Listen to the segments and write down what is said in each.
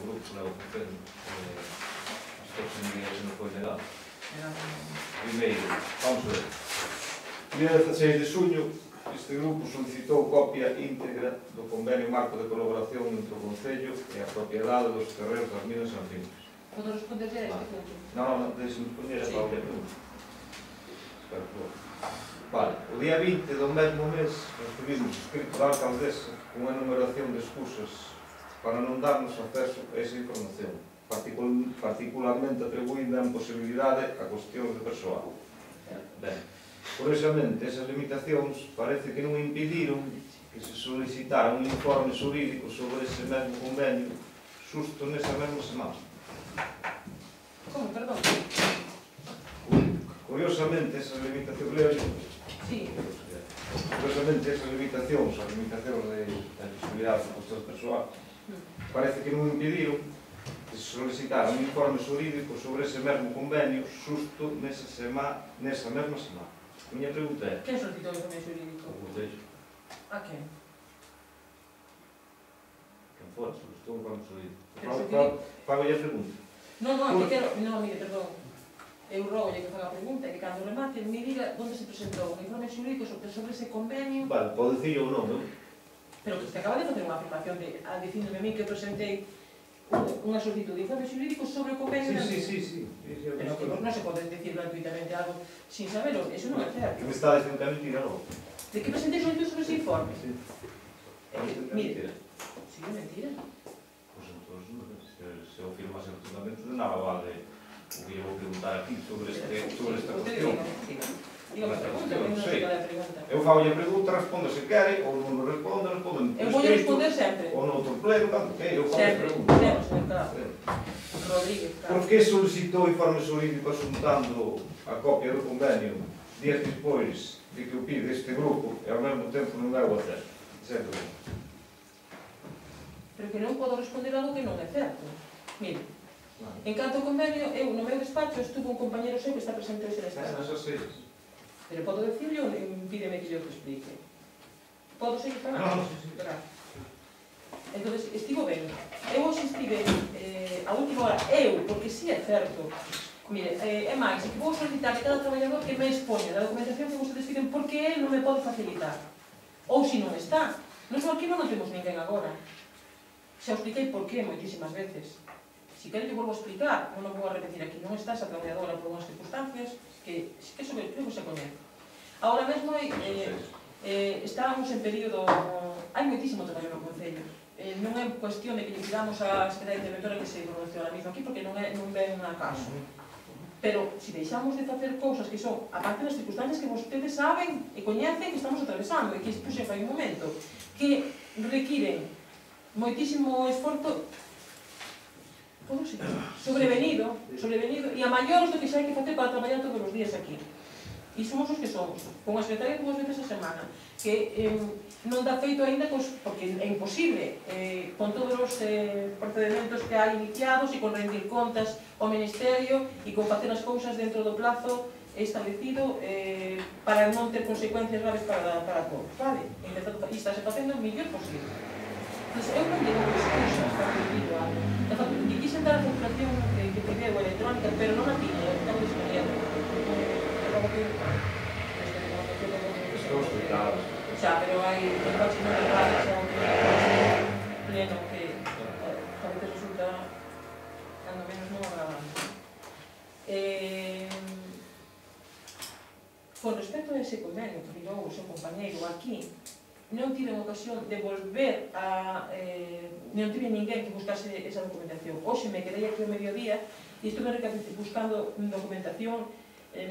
grupo que leva facendo as próximas días que non foi negado. Primeiro, vamos ver. O día 16 de suño, este grupo solicitou copia íntegra do convenio marco de colaboración entre o Concello e a propiedade dos terrenos das minas Santinas. Podo responder a este punto? Non, deixe-me responder a Paula pregunta. Vale, o día 20 do mesmo mes recibimos escrito da alcaldesa unha enumeración de excusas para non darnos acceso a esa información, particularmente atribuindo a imposibilidade a cuestións de persoal. Ben, curiosamente, esas limitacións parece que non impediron que se solicitara un informe xurídico sobre ese mesmo convenio xusto nesa mesma semana. Como, perdón? Curiosamente, esas limitacións... Sí. Curiosamente, esas limitacións, as limitacións de accesibilidade a cuestións persoal, parece que non impediron que se solicitara un informe xurídico sobre ese mesmo convenio xusto nesa mesma semana. Miña pregunta é... Quen solicitou o informe xurídico? O Concello. A quen? Quen fora, solicitou un informe xurídico. Fago a pregunta. Non, que quero... Non, mire, perdón. Eu rogolle que faga a pregunta e que cando remate me diga onde se presentou un informe xurídico sobre ese convenio. Vale, pode dicir ou non, non? Pero que usted acaba de facer unha afirmación dicíndome a mí que presentei unha solicitud de informe xurídico sobre o convenio. Sí. Pero que non se pode decir gratuitamente algo sin saberlo, eso non é certo. Que me está dicindo que é mentira, non? De que presentei solicitud sobre ese informe? Sí. Mire, si é mentira. Pois entón, se o firmase rotundamente, de nada vale o que eu vou preguntar aquí sobre esta cuestión. Diga a pregunta, non sei cal é a pregunta. Eu fago a pregunta, responde se quere, ou non responde eu vou responder sempre. Ou no outro pleno, cando queira, eu fago a pregunta. Sempre, Rodríguez, claro. Por que solicitou informe xurídico asuntando a copia do convenio días despois de que o pide este grupo e ao mesmo tempo non deu a certo? Certo? Pero que non podo responder algo que non é certo. Mire, en canto ao convenio, eu no meu despacho estuvo un compañero seu que está presente hoxe nesta sala. Pero podo decirlo, pídeme que yo te explique. Podo seguir falando? No, sí. Entón, estivo ben. Eu hoxe estive a última hora, porque si é certo. Mire, é máis, que vou solicitar a cada traballador que me expoña da documentación que vostedes piden porque él non me pode facilitar. Ou se non está. Non só aquí non temos ninguén agora. Xa expliquei por qué moitísimas veces. Si quero, eu volvo a explicar, non vou a repetir aquí. Non está esa traballadora por unhas circunstancias que sobre creo que se coñece. Agora mesmo estábamos en período... Hai moitísimo traballo no Concello. Non é cuestión de que lle pidamos a Secretaria Interventora que se pronuncie ahora mismo aquí, porque non ven a caso. Pero, se deixamos de facer cousas que son, aparte das circunstancias que vostedes saben e coñecen que estamos atravesando, e que expuxe fai un momento, que requiren moitísimo esforzo sobrevenido, e a maiores do que xa hai que facer para traballar todos os días aquí. E somos os que somos, con a secretaria 2 veces a semana, que non dá feito ainda, porque é imposible, con todos os procedimentos que hai iniciados e con rendir contas ao Ministerio e con facer as cousas dentro do plazo establecido para non ter consecuencias graves para todos, vale? E está se facendo o mellor posible. Entón, eu non digo excusas para pedir algo. Que quixen dar a facturación que pideu electrónica, pero non a tiña, eu estaba disponible. Estou explicado. Xa, pero hai un coche non legal, xa un pleno que a veces resulta, cando menos non agradable. Con respecto a ese convenio que tirou o seu compañeiro aquí, non tive ocasión de volver a... non tive ninguén que buscase esa documentación. Hoxe me quedei aquí ao mediodía e estuve buscando documentación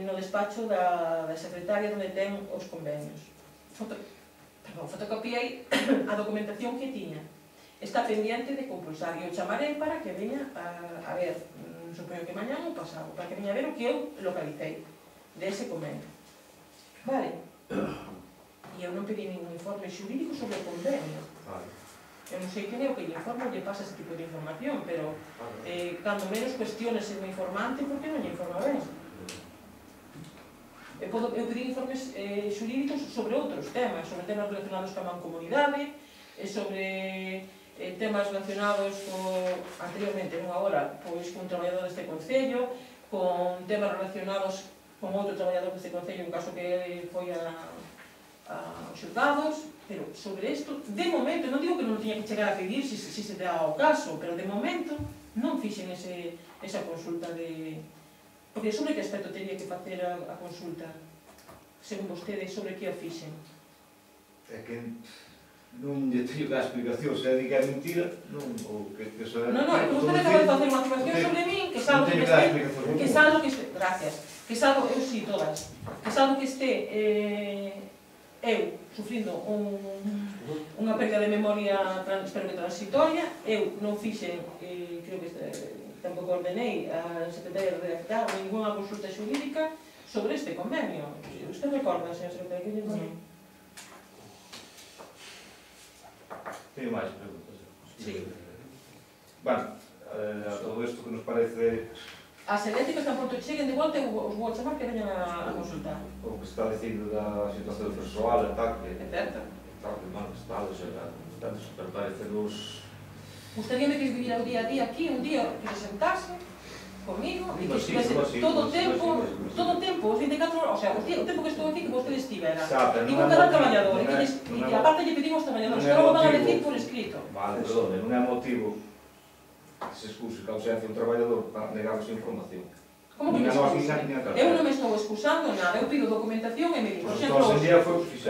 no despacho da secretaria onde ten os convenios. Fotocopiei a documentación que tiña. Está pendiente de compulsar e o chamarei para que veña a ver, supoño que mañán ou pasado, para que veña a ver o que eu localicei dese convenio. Vale? E eu non pedí ningún informe xurídico sobre o convenio. Eu non sei quen é o que lle informa ou lle pasa ese tipo de información, pero cando menos cuestiones o informante, por que non lle informa ben? Eu pedí informes xurídicos sobre outros temas, sobre temas relacionados coa mancomunidade, sobre temas relacionados anteriormente, non agora, pois con un traballador deste Concello, con temas relacionados con outro traballador deste Concello, en caso que foi a xulgados, pero sobre isto, de momento, non digo que non tiña que chegar a pedir se se dá o caso, pero de momento non fixen esa consulta de... Porque sobre que aspecto teria que facer a consulta, según vostedes, sobre que a fixen? É que non lle teño que dar explicación, se é de que é mentira, non, ou que se é... Non, é que vostede acaba de facer unha afirmación sobre min, que é algo que este... Gracias. Que é algo, eu sí, todas, que é algo que este... eu, sufrindo unha pérdida de memoria, espero que transitoria, eu non fixen, creo que tampouco ordenei a secretaria de redactar ninguna consulta xurídica sobre este convenio. Usted recorda, señor secretario, que lle non? Teño máis preguntas. Sí. Bueno, a todo isto que nos parece... As eléctricas tan pronto cheguen de volta, os vou chamar que veñan a consultar. O que está dicindo da situación persoal e tal, que... É certo. Tal, que mal estado, pero parece-nos... Gustaríame que viviera o día a día aquí, un día que se sentase comigo e que estivese todo o tempo, os 24 horas, o sea, o tempo que estou aquí, que vostede estivera. E con cada traballador, e que aparte lle pedimos aos traballadores, que logo van a decir por escrito. Vale, perdón, non é motivo que se excuse que a ausencia un traballador para negar esa información. Como que me excusa? Eu non me estou excusando nada, eu pido documentación e me digo, por exemplo,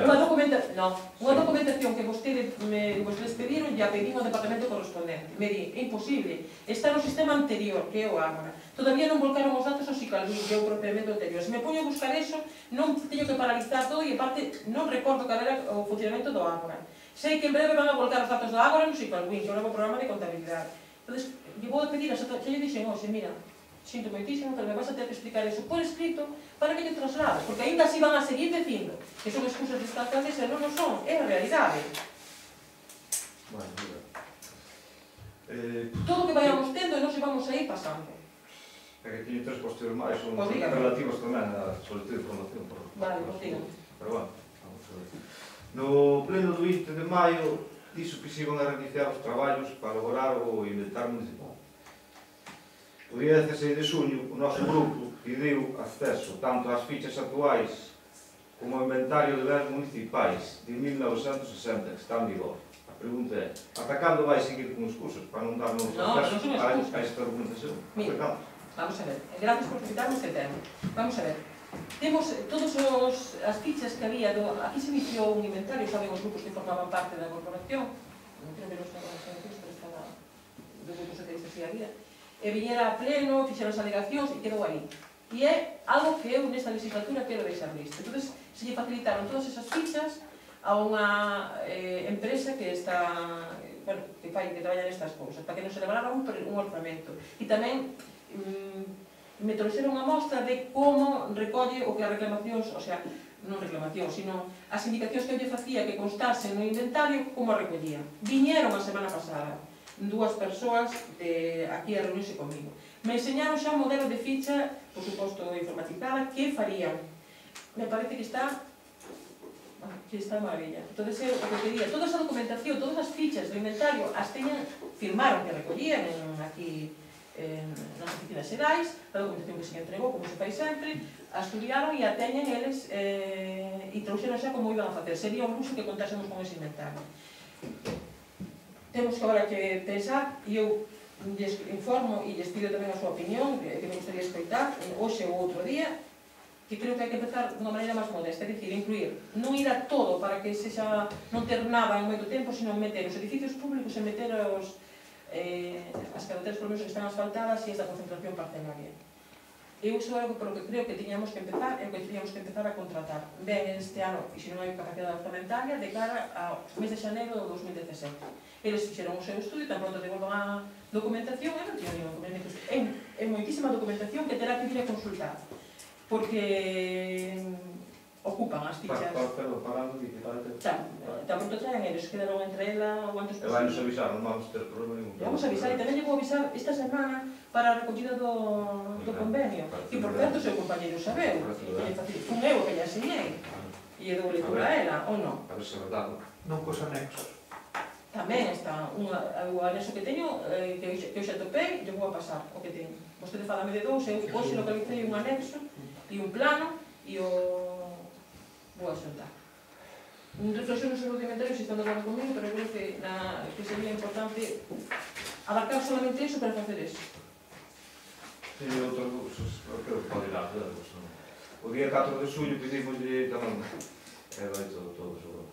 unha documentación que vostedes pediron, ya pedín ao departamento correspondente. Me di, é imposible, está no sistema anterior, que é o Ágora. Todavía non volcaron os datos ao Sicalvin, que é o procedimento anterior. Se me poño a buscar eso, non teño que paralizar todo e, aparte, non recordo cal era o funcionamento do Ágora. Sei que en breve van a volcar os datos do Ágora no Sicalvin, que é o novo programa de contabilidade. Entón, lle vou pedir a xa lle dixen, oxe, mira, sinto moitísimo, pero me vas a ter que explicar eso por escrito para que lle traslades, porque ainda así van a seguir dicindo que son excusas distantes e non o son, é a realidade. Bueno, mira. Todo o que vayamos tendo e non se vamos a ir pasando. É que teño tres cuestións máis, son relativas tamén a solicitud de información. Vale, pues dígame. Pero bueno, vamos a ver. No pleno do 20 de maio, dixo que se iban a reiniciar os traballos para elaborar o inventar municipal. O día 16 de xuño, o noso grupo pediu acceso tanto ás fichas actuais como ao inventario de bens municipais de 1960, que está en vigor. A pregunta é, ata cando vai seguir con excusas para non darnos acceso a esta argumentación? Mira, vamos a ver, gracias por citarme este tema. Vamos a ver, temos todas as fichas que había, aquí se iniciou un inventario, saben os grupos que formaban parte da corporación, creo que non estaba pero estaba do grupo socialista que había, e viñera a pleno, fixeron as alegacións e quedou aí. E é algo que eu nesta legislatura quero deixar listo. Entón, se lle facilitaron todas esas fichas a unha empresa que está, bueno, que traballa nestas cousas, para que non se levara un orzamento. E tamén me trouxeron unha mostra de como recolle o que as reclamacións, o sea, non reclamacións, sino as indicacións que eu lle facía que constasen no inventario, como a recollía. Viñeron a semana pasada dúas persoas aquí a reunirse comigo. Me enseñaron xa un modelo de ficha, por suposto informatizada, que farían. Me parece que está maravilla. Entón, o que pedía, toda esa documentación, todas as fichas do inventario, as teñan, firmaron que recollían aquí nas oficinas xerais, a documentación que se entregou, como se fai sempre, a estudiaron e a teñen eles e trouxeron xa como iban a facer. Sería un luxo que contásemos con ese inventario. Temos que agora que pensar, e eu lles informo e lles pido tamén a súa opinión, que me gustaría escoitar, hoxe ou outro día, que creo que hai que empezar de unha maneira máis modesta, é dicir, incluir, non ir a todo para que sexa non ter nada en moito tempo, sino meter os edificios públicos e meter as carreteras por menos que están asfaltadas e esta concentración parcelaria. Eu iso é algo por o que creo que tiñamos que empezar, é o que tiñamos que empezar a contratar. Ben, este ano, e se non hai capacidade orzamentaria, de cara ao mes de xaneiro do 2017. Eles fixeron o seu estudio, tan pronto devolvan a documentación, e non tiña ningún documento. É moitísima documentación que terá que vir a consultar, porque ocupan as fichas. Pero parando digitalmente. Tan pronto traen eles, quedaron entre ela o antes posible. E vai nos avisar, non vamos ter problema ningún. Vamos a avisar, e tamén lle vou avisar esta semana para a recollida do convenio. E, por certo, o seu compañeiro sabeu. Fun eu que lle asinei. E é doble lectura a ela, ou non? A ver se é verdade. Non cos anexos. tamén está o anexo que teño, que eu xa topei, eu vou a pasar o que teño. Vostede falame de dous, eu hoxe localicei un anexo e un plano e o vou a xuntar. Reflexiones rudimentarias están de acordo comigo, pero creo que sería importante abarcar solamente iso para facer iso. E outras cousas, creo que pode ir a todos. O día 4 de xullo pedimoslle tamén, vai todo sobre.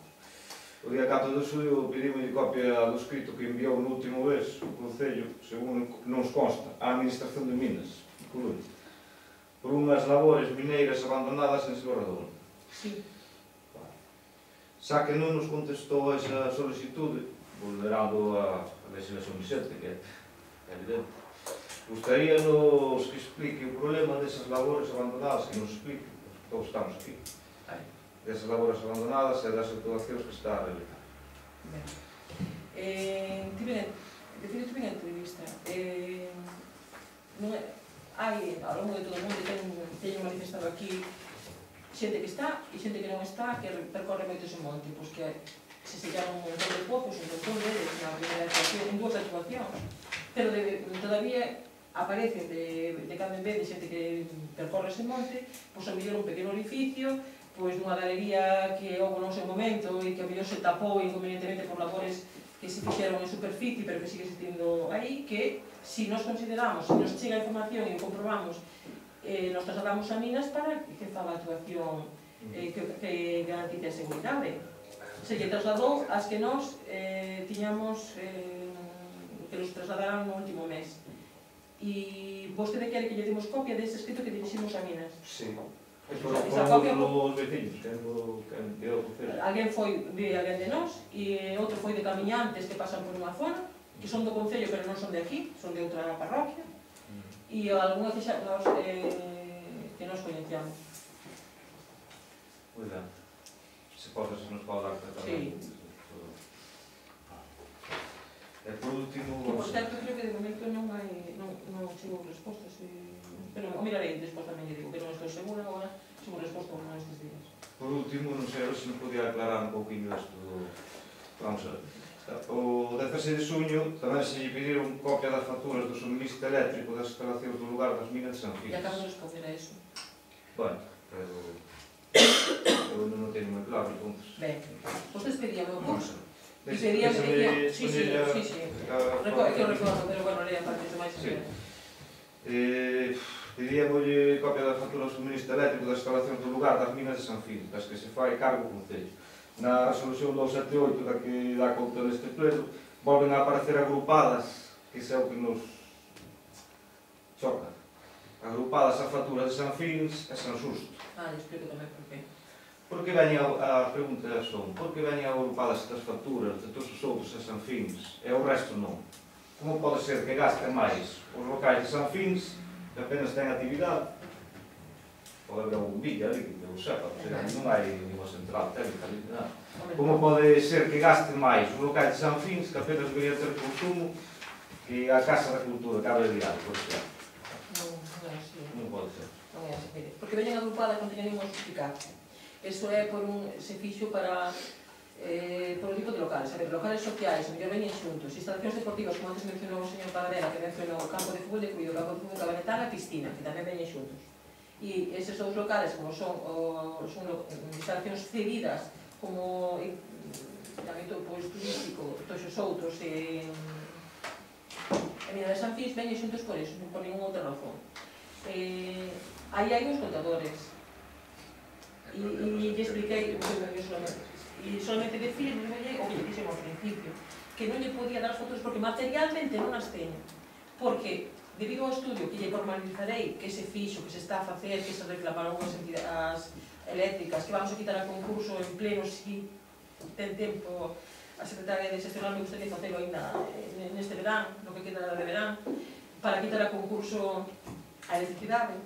O día 4 de xullo pedimoslle copia do escrito que enviou no último vez o Concello, según nos consta, a Administración de Minas, Coruña, por unhas labores mineiras abandonadas en Silvarredón. Sí. Xa que non nos contestou esa solicitude, vulnerando a legislación vigente, que é evidente, gustaríanos que explique o problema desas labores abandonadas, que nos explique, todos estamos aquí, desas labores abandonadas e das actuacións que está a realizar. Tive unha entrevista. Hai, ao longo de todo o mundo, teño manifestado aquí xente que está e xente que non está, que percorre moito ese monte, pois que se sellaron un montón de pozos, un montón deles, na primeira actuación, en dúas actuacións, pero todavía aparece de cando en vez de xente que percorre ese monte, pois a mellor un pequeno orificio, pois dunha galería que houve no seu momento e que a mellor se tapou inconvenientemente por labores que se fixeron en superficie, pero que sigue existindo aí, que si nos consideramos, se nos chega a información e o comprobamos, nos trasladamos a Minas para que faga a actuación que garantice a seguridade. Se lle trasladou as que nos tiñamos que nos trasladaran no último mes. E vostede quere que lle demos copia dese escrito que diriximos a Minas? Sí. Os veciños, que é o Concello. Alguén foi de alguén de nós e outro foi de camiñantes que pasan por unha zona, que son do Concello pero non son de aquí, son de outra parroquia, e algunha que nos coñecíamos. Moi ben. Se nos pode dar tamén. E por último... Que, por certo, creo que de momento non chegou respostas, pero o mirarei despois tamén lle digo, que non estou segura agora, chegou resposta ou non estes días. Por último, non sei se me podía aclarar un pouquinho isto do... Vamos a ver. O 16 de xuño tamén se lle pediron copia das facturas do suministro eléctrico das instalacións do lugar das minas de San Fils. E acabo de responder a iso. Bueno, pero... eu non o teño moi claro, entón... Ben, vostedes pedían o curso. E pedían... Sí. É que eu recordo, pero bueno, lea para que se máis... Pedíamolle copia da factura do suministro eléctrico das instalacións do lugar das minas de San Fils, das que se fai cargo o Concello. Na resolución 278 da que dá conta deste pleno, volven a aparecer agrupadas, que é o que nos choca, agrupadas a factura de San Fils e San Susto. Le explico tamén por qué. Por que veñen a pregunta son, por que veñen agrupadas estas facturas de todos os outros a San Fils e o resto non? Como pode ser que gasten máis os locais de San Fils, que apenas ten actividade? Pode haber algún villa ali que eu sepa, non hai ninguna central técnica ali, nada. Como pode ser que gasten máis os locais de San Fils, que apenas debería ter consumo, que a Casa da Cultura, Cabo de Diário, por exemplo? Non é así. Non pode ser. Non é así, mire. Porque veñen agrupadas non teñen ningún justificado. Eso é por se fixo para por un tipo de locales, a ver, locales sociais, mellor veñen xuntos, instalacións deportivas, como antes mencionou o señor Paradela, que mencionou o campo de fútbol de Cuido, o campo de fútbol de Cabanetán e a piscina, que tamén veñen xuntos. E eses dous locales, como son instalacións cedidas, como ámbito turístico, todos os outros, e Mina de San Fils, veñen xuntos por eso, non por ningún outra razón. Aí hai uns contadores, e lle expliquei solamente decirme o que lle dixemos ao principio, que non lle podía dar as fotos porque materialmente non as teño, porque debido ao estudio que lle formalizarei que se fixo, que se está a facer, que se reclamaron as entidades eléctricas, que vamos a quitar a concurso en pleno, si ten tempo a secretaria de xestionar, me gustaría facelo ainda neste verán, no que queda de verán, para quitar a concurso a electricidade,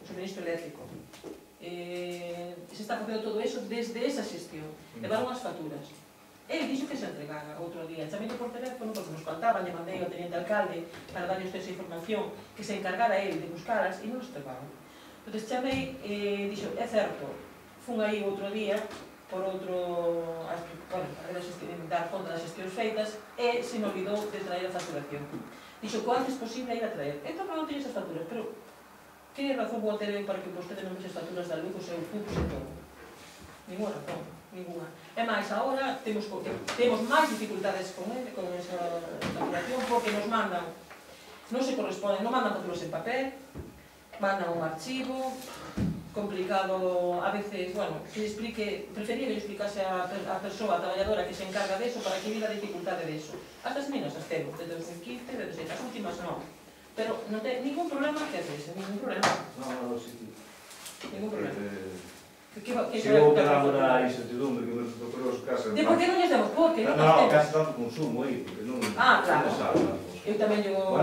o suministro eléctrico. Se está facendo todo eso desde esa xestión. Levaron as facturas. Ele dixo que se entregara outro día. Chamei por teléfono porque nos faltaban, lle mandei ao teniente alcalde para darlle esa información, que se encargara ele de buscaras e non nos entregaron. Entón chamei e dixo, é certo, fun aí outro día, por outro, dar conta das xestións feitas, e se me olvidou de traer a facturación. Dixo que o antes posible a ir a traer. Entón, non teño esas facturas, pero que razón vou a ter eu para que vostede non vexe as facturas da luz, o seu CUPS e todo? Ninguna razón, ninguna. E máis, agora temos máis dificultades con esa facturación, porque nos mandan, non se corresponden, non mandan facturas en papel, mandan un archivo, complicado, a veces, bueno, que explique, prefería que explicase a persoa, a traballadora que se encarga de eso, para que viera a dificultade de eso. As minas as temos, de 2015, de 2016, as últimas non. Pero non ten ningún problema que haces, ningún problema. No, sí. Ningún problema. Si vou quedando na incertidumbre que me procurou os casos... De por que non lles damos? Porque non temos. Non, case tanto consumo aí, porque non... Claro. Eu tamén llevo...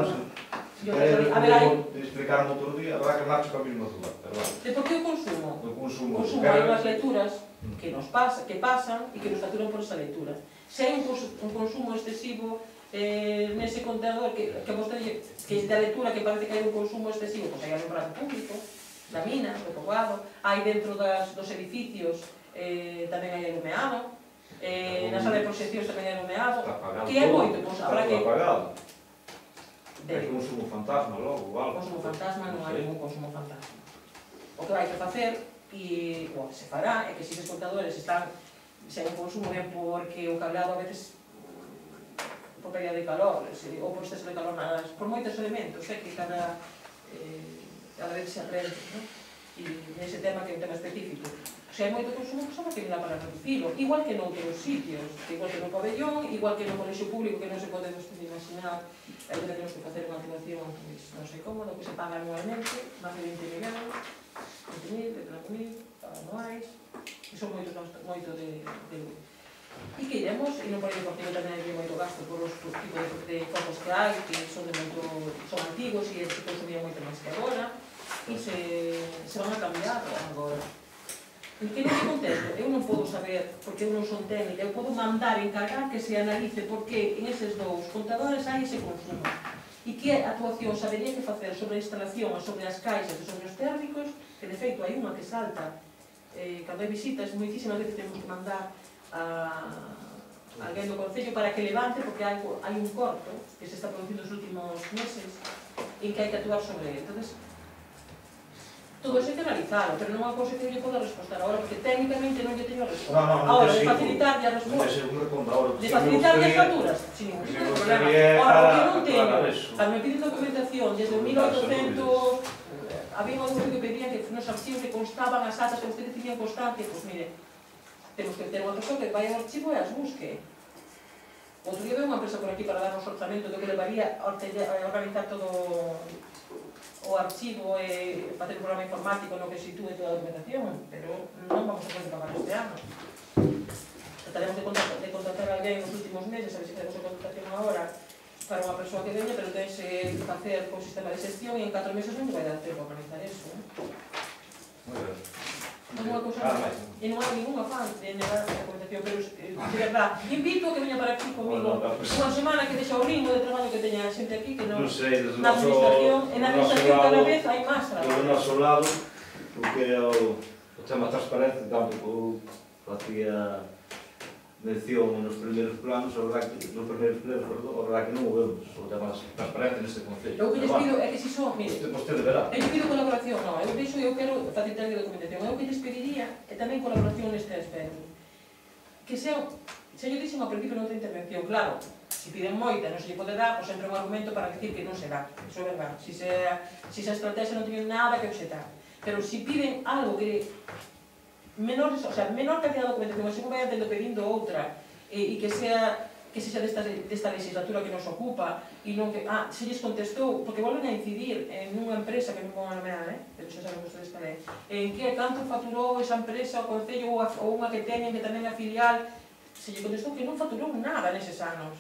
A ver, vou explicar outro día, habrá que marcho con a mesma duda. De por que o consumo? O consumo. Hai unhas lecturas que pasan e que nos facturan por esa lectura. Se hai un consumo excesivo nese contador que da lectura que parece que hai un consumo excesivo, pois hai alumbrado público, da mina, do poboado, hai dentro dos edificios tamén hai alumeado, na sala de proxeccións tamén hai alumeado, que é moito, pois habrá que... É consumo fantasma logo, algo. Consumo fantasma, non hai ningún consumo fantasma. O que vai que facer, o que se fará, é que se os contadores están, se hai un consumo ben porque o cableado a veces por pérdida de calor, ou por exceso de calor, por moitos elementos, que cada vez se aprende, e nese tema que é un tema específico. Se hai moito consumo, pois habrá que mirar para reducilo, igual que noutros sitios, igual que no pabellón, igual que no colexio público, que non se pode imaginar, aí temos que facer unha activación, non sei como, do que se paga anualmente, máis de 20 millóns, 20.000, 30.000, anuais, e son moito de luz. E que iremos, e non por aí porque tamén hai moito gasto por os tipos de focos que hai, que son antigos e se consumían moito máis que agora, e se van a cambiar agora. E que neste contexto, eu non podo saber, porque eu non son técnica, eu podo mandar encargar que se analice porque en eses dous contadores hai ese consumo. E que actuación sabería que facer sobre a instalación, sobre as caixas e sobre os térmicos, que de feito hai unha que salta, cando hai visitas, moitísimas veces temos que mandar a alguén do Concello para que levante, porque hai un corto que se está producindo nos últimos meses en que hai que actuar sobre ele. Entón, todo iso hai que analizarlo, pero non é unha cousa que eu lle poda respostar agora, porque técnicamente non lle teño a resposta. Agora, de facilitarlle a resposta, de facilitarlle as facturas, sin ningún tipo de problema. Agora, o que non teño, cando me piden documentación, desde o 1800, había un documento que pedían que nos archivos que constaban as atas que ustedes tenían constancia, pois mire, temos que ter unha persoa que vai ao archivo e as busque. Outro día veo unha empresa por aquí para darnos orzamento do que levaría a organizar todo o archivo e facer un programa informático no que sitúe toda a documentación, pero non vamos a poder pagar este ano. Trataremos de contratar a alguén nos últimos meses, a ver se facemos a contratación agora para unha persoa que veña, pero tens que facer con sistema de xestión e en 4 meses non vai dar tempo a organizar eso. Moi ben. E non hai ningún afán de negar a documentación, pero de verdad, invito a que veña para aquí comigo unha semana que deixa o ritmo de traballo que teña a xente aquí, que non na administración, en a administración cada vez hai máis traballo. Do noso lado, o que é o tema transparente, tampouco facía mención nos primeiros planos, a verdad que non o vemos, o tema transparente neste Concello. O que lles pido é que se son, mire, vostede verá. eu pido colaboración, non, eu quero facilitar a documentación, eu que lles pediría é tamén colaboración neste aspecto. Que sean, se yo dixen ao principio noutra intervención, claro, se piden moita, non se lle pode dar, pois sempre un argumento para decir que non se dá, iso é verdad. Se a estrategia non teñen nada que obxetar, pero se piden algo que menor cantidad de documentación, se non vai atendo pedindo outra, e que sexa desta legislatura que nos ocupa, e non que, se lles contestou, porque volven a incidir en unha empresa que non vou a nomear, pero xa saben vostedes cal é, en que canto faturou esa empresa, o Concello ou unha que teñen que tamén é filial, se lle contestou que non faturou nada neses anos.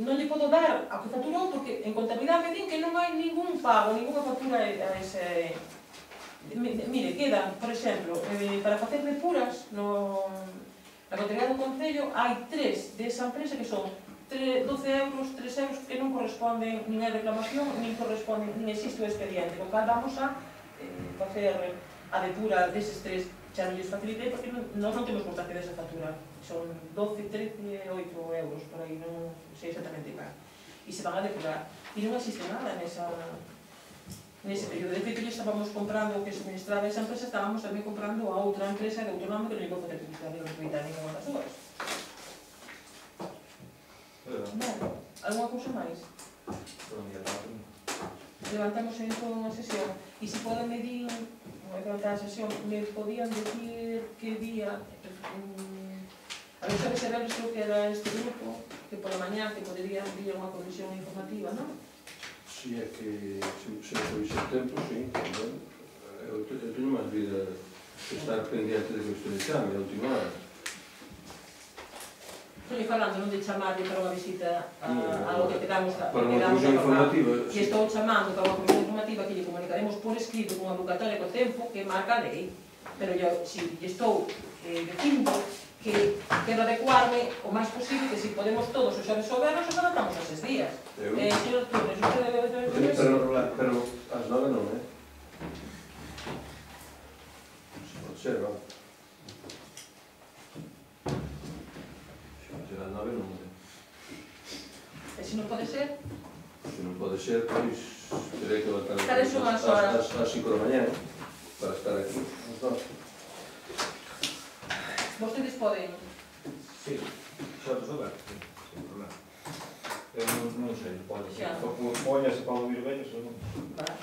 Non lle podo dar ao que faturou, porque en contabilidade me din que non hai ningún pago, ninguna factura a ese... Mire, quedan, por exemplo, para facer depuras na contabilidade do Concello hai 3 desa empresa que son 12 euros, 3 euros que non corresponden nin a reclamación, nin corresponden, nin existe o expediente, con cal vamos a facer a depura deses 3 xa non lles facilitei porque nós non temos constancia desa factura. Son 12, 13, 8 euros, por aí, non sei exactamente igual. E se van a depurar. E non existe nada nese período. De feito, estábamos comprando o que suministraba esa empresa, estábamos tamén comprando a outra empresa de autonómico que non lle vou facer publicidade gratuita a ninguna das dúas. Alguna cousa máis? Levantamos entón a sesión. E se poden medir, vai levantar a sesión, me podían decir que día, a ver, sabes, creo que era este grupo, que pola mañá que podería vir unha comisión informativa, non? Si é que se foi setembro, sí, tamén. Eu teño máis vida de estar pendiente de que isto de chame, a última hora. Estou falando non de chamarlle para unha visita ao que quedamos a para unha comisión informativa. Que estou chamando para unha comisión informativa que lle comunicaremos por escrito con advocatoria co tempo que marca a lei. Pero eu, si estou dicindo que quero adecuarme o máis posible, que si podemos todos os xoves ao vernos, nos adaptamos a 6 días. Señor Torres, usted debe de Pero as 9 non, Se pode ser, vamos. Se pode ser as 9 non, E se non pode ser? Se non pode ser, pois terei que levantar Cales son as horas? Ás 5 da mañá, para estar aquí, as 9. Vostedes poden... Sí, xa resolver, sin problema. Eu non sei, pode ser. Póñase para ouvir vellos ou non. Vale.